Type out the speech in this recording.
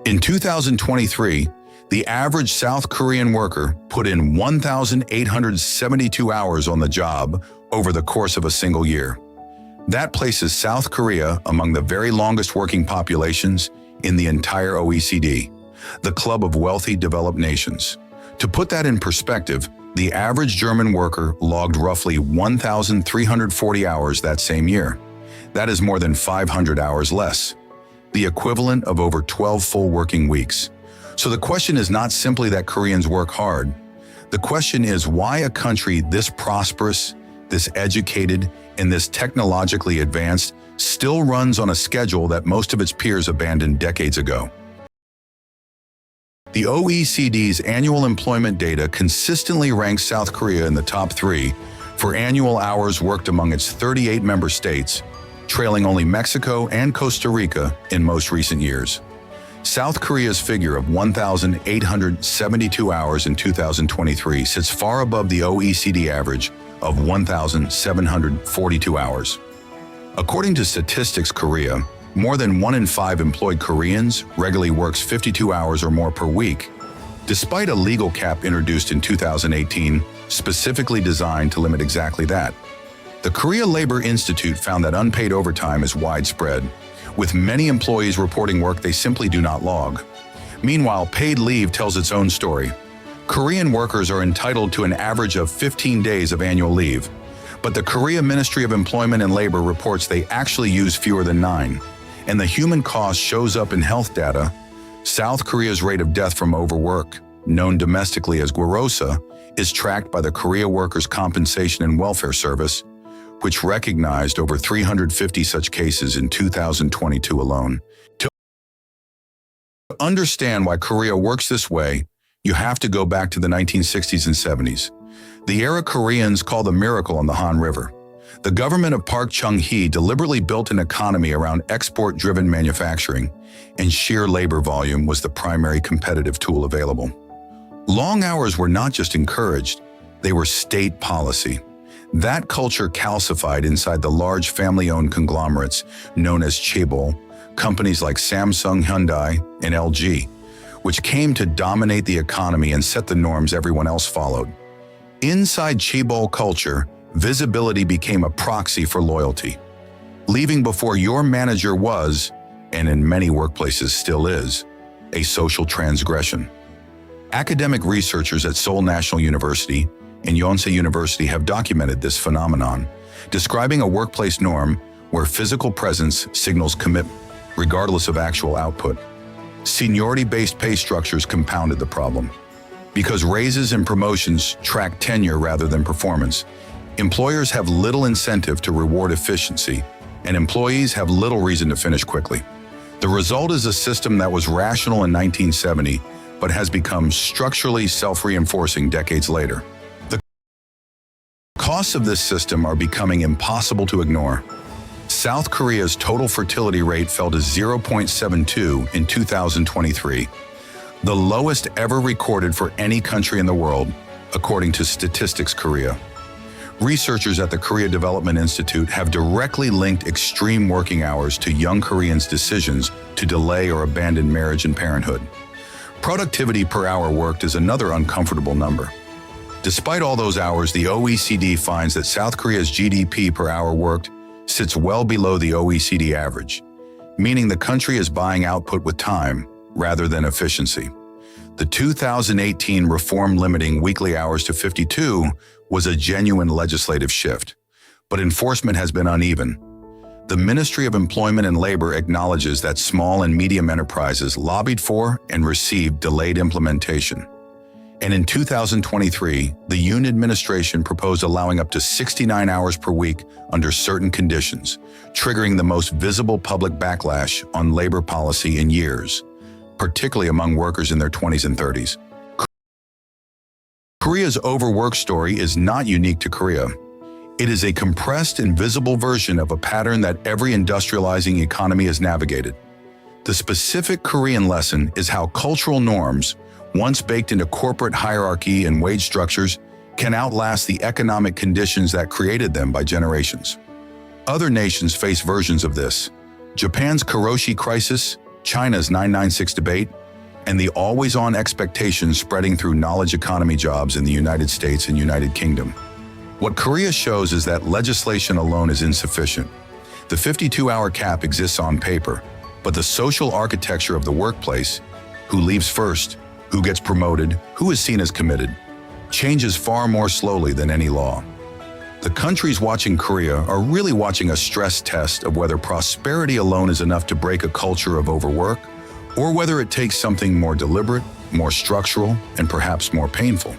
In 2023, the average South Korean worker put in 1,872 hours on the job over the course of a single year. That places South Korea among the very longest working populations in the entire OECD, the club of wealthy developed nations. To put that in perspective, the average German worker logged roughly 1,340 hours that same year. That is more than 500 hours less, the equivalent of over 12 full working weeks. So the question is not simply that Koreans work hard. The question is why a country this prosperous, this educated, and this technologically advanced still runs on a schedule that most of its peers abandoned decades ago. The OECD's annual employment data consistently ranks South Korea in the top 3 for annual hours worked among its 38 member states, trailing only Mexico and Costa Rica in most recent years. South Korea's figure of 1,872 hours in 2023 sits far above the OECD average of 1,742 hours. According to Statistics Korea, more than 1 in 5 employed Koreans regularly works 52 hours or more per week, despite a legal cap introduced in 2018 specifically designed to limit exactly that. The Korea Labor Institute found that unpaid overtime is widespread, with many employees reporting work they simply do not log. Meanwhile, paid leave tells its own story. Korean workers are entitled to an average of 15 days of annual leave, but the Korea Ministry of Employment and Labor reports they actually use fewer than 9. And the human cost shows up in health data. South Korea's rate of death from overwork, known domestically as Gwarosa, is tracked by the Korea Workers' Compensation and Welfare Service, which recognized over 350 such cases in 2022 alone. To understand why Korea works this way, you have to go back to the 1960s and 70s, the era Koreans call the miracle on the Han River. The government of Park Chung-hee deliberately built an economy around export-driven manufacturing, and sheer labor volume was the primary competitive tool available. Long hours were not just encouraged, they were state policy. That culture calcified inside the large family-owned conglomerates known as chaebol, companies like Samsung, Hyundai, and LG, which came to dominate the economy and set the norms everyone else followed. Inside chaebol culture, visibility became a proxy for loyalty. Leaving before your manager was, and in many workplaces still is, a social transgression. Academic researchers at Seoul National University and Yonsei University have documented this phenomenon, describing a workplace norm where physical presence signals commitment, regardless of actual output. Seniority-based pay structures compounded the problem. Because raises and promotions track tenure rather than performance, employers have little incentive to reward efficiency, and employees have little reason to finish quickly. The result is a system that was rational in 1970, but has become structurally self-reinforcing decades later. The costs of this system are becoming impossible to ignore. South Korea's total fertility rate fell to 0.72 in 2023, the lowest ever recorded for any country in the world, according to Statistics Korea. Researchers at the Korea Development Institute have directly linked extreme working hours to young Koreans' decisions to delay or abandon marriage and parenthood. Productivity per hour worked is another uncomfortable number. Despite all those hours, the OECD finds that South Korea's GDP per hour worked sits well below the OECD average, meaning the country is buying output with time rather than efficiency. The 2018 reform limiting weekly hours to 52 was a genuine legislative shift, but enforcement has been uneven. The Ministry of Employment and Labor acknowledges that small and medium enterprises lobbied for and received delayed implementation. And in 2023, the Yoon administration proposed allowing up to 69 hours per week under certain conditions, triggering the most visible public backlash on labor policy in years, particularly among workers in their 20s and 30s. Korea's overwork story is not unique to Korea. It is a compressed and visible version of a pattern that every industrializing economy has navigated. The specific Korean lesson is how cultural norms, once baked into corporate hierarchy and wage structures, can outlast the economic conditions that created them by generations. Other nations face versions of this. Japan's Karoshi crisis, China's 996 debate, and the always-on expectations spreading through knowledge economy jobs in the United States and United Kingdom. What Korea shows is that legislation alone is insufficient. The 52-hour cap exists on paper, but the social architecture of the workplace, who leaves first, who gets promoted, who is seen as committed, changes far more slowly than any law. The countries watching Korea are really watching a stress test of whether prosperity alone is enough to break a culture of overwork, or whether it takes something more deliberate, more structural, and perhaps more painful.